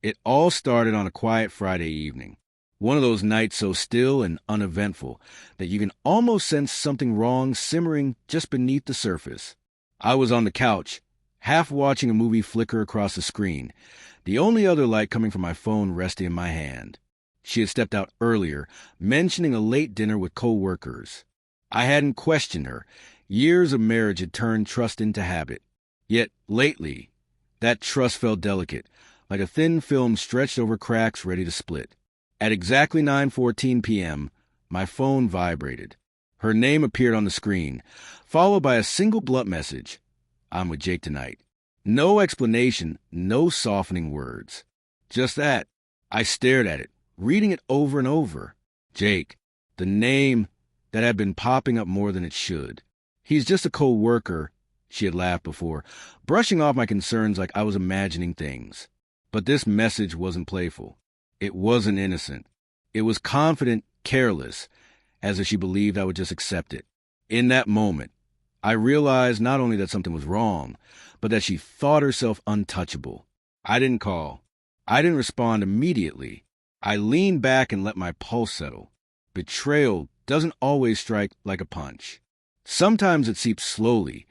It all started on a quiet Friday evening. One of those nights so still and uneventful that you can almost sense something wrong simmering just beneath the surface. I was on the couch, half watching a movie flicker across the screen, the only other light coming from my phone resting in my hand. She had stepped out earlier, mentioning a late dinner with co-workers. I hadn't questioned her. Years of marriage had turned trust into habit. Yet, lately, that trust felt delicate, like a thin film stretched over cracks ready to split. At exactly 9:14 p.m., my phone vibrated. Her name appeared on the screen, followed by a single blunt message. "I'm with Jake tonight." No explanation, no softening words. Just that. I stared at it, reading it over and over. Jake, the name that had been popping up more than it should. He's just a co-worker, she had laughed before, brushing off my concerns like I was imagining things. But this message wasn't playful. It wasn't innocent. It was confident, careless, as if she believed I would just accept it. In that moment, I realized not only that something was wrong, but that she thought herself untouchable. I didn't call. I didn't respond immediately. I leaned back and let my pulse settle. Betrayal doesn't always strike like a punch. Sometimes it seeps slowly,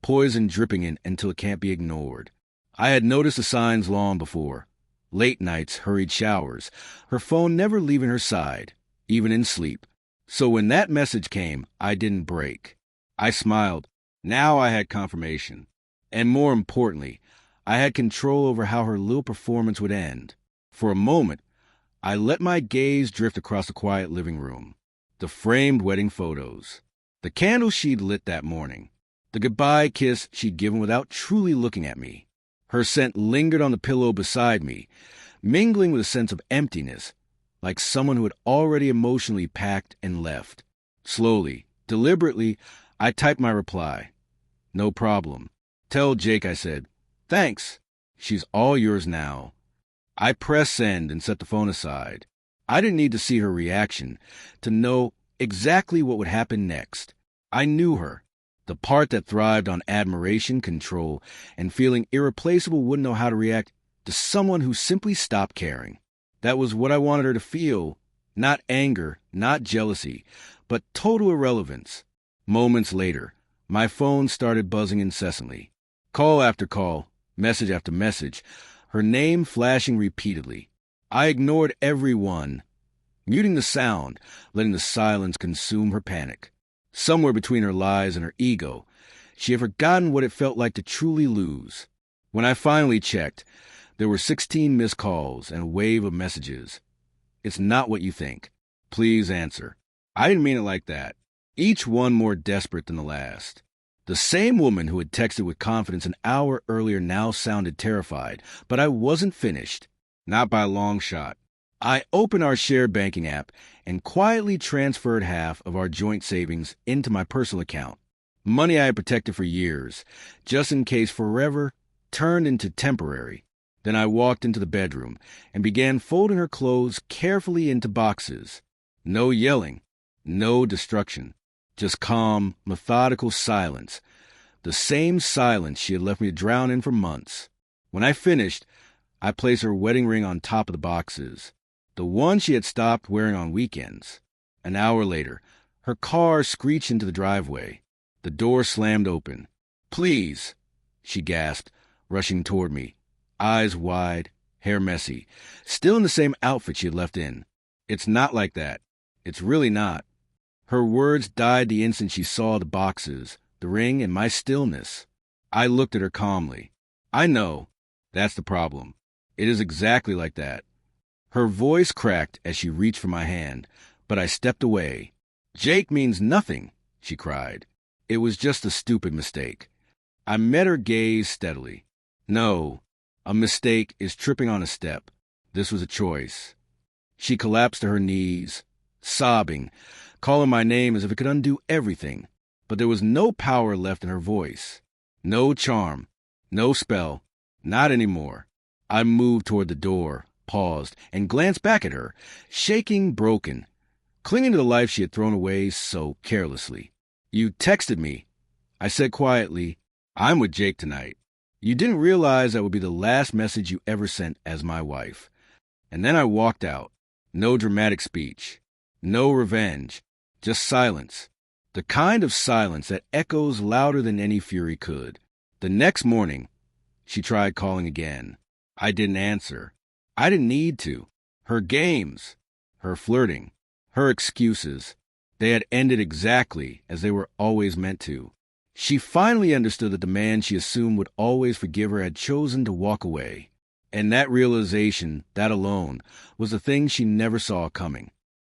poison dripping in until it can't be ignored. I had noticed the signs long before. Late nights, hurried showers, her phone never leaving her side, even in sleep. So when that message came, I didn't break. I smiled. Now I had confirmation. And more importantly, I had control over how her little performance would end. For a moment, I let my gaze drift across the quiet living room. The framed wedding photos. The candle she'd lit that morning. The goodbye kiss she'd given without truly looking at me. Her scent lingered on the pillow beside me, mingling with a sense of emptiness, like someone who had already emotionally packed and left. Slowly, deliberately, I typed my reply. "No problem. Tell Jake," I said. "Thanks. She's all yours now." I pressed send and set the phone aside. I didn't need to see her reaction to know exactly what would happen next. I knew her. The part that thrived on admiration, control, and feeling irreplaceable wouldn't know how to react to someone who simply stopped caring. That was what I wanted her to feel. Not anger, not jealousy, but total irrelevance. Moments later, my phone started buzzing incessantly. Call after call, message after message, her name flashing repeatedly. I ignored every one, muting the sound, letting the silence consume her panic. Somewhere between her lies and her ego, she had forgotten what it felt like to truly lose. When I finally checked, there were 16 missed calls and a wave of messages. "It's not what you think. Please answer." I didn't mean it like that. Each one more desperate than the last. The same woman who had texted with confidence an hour earlier now sounded terrified, but I wasn't finished. Not by a long shot. I opened our shared banking app and quietly transferred half of our joint savings into my personal account. Money I had protected for years, just in case forever, turned into temporary. Then I walked into the bedroom and began folding her clothes carefully into boxes. No yelling, no destruction, just calm, methodical silence. The same silence she had left me to drown in for months. When I finished, I placed her wedding ring on top of the boxes, the one she had stopped wearing on weekends. An hour later, her car screeched into the driveway. The door slammed open. "Please," she gasped, rushing toward me, eyes wide, hair messy, still in the same outfit she had left in. "It's not like that. It's really not." Her words died the instant she saw the boxes, the ring, and my stillness. I looked at her calmly. "I know. That's the problem. It is exactly like that." Her voice cracked as she reached for my hand, but I stepped away. "Jake means nothing," she cried. "It was just a stupid mistake." I met her gaze steadily. "No, a mistake is tripping on a step. This was a choice." She collapsed to her knees, sobbing, calling my name as if it could undo everything. But there was no power left in her voice. No charm, no spell, not anymore. I moved toward the door, paused, and glanced back at her, shaking, broken, clinging to the life she had thrown away so carelessly. "You texted me." I said quietly, "I'm with Jake tonight." You didn't realize that would be the last message you ever sent as my wife. And then I walked out. No dramatic speech. No revenge. Just silence. The kind of silence that echoes louder than any fury could. The next morning, she tried calling again. I didn't answer. I didn't need to. Her games, her flirting, her excuses, they had ended exactly as they were always meant to. She finally understood that the man she assumed would always forgive her had chosen to walk away. And that realization, that alone, was the thing she never saw coming.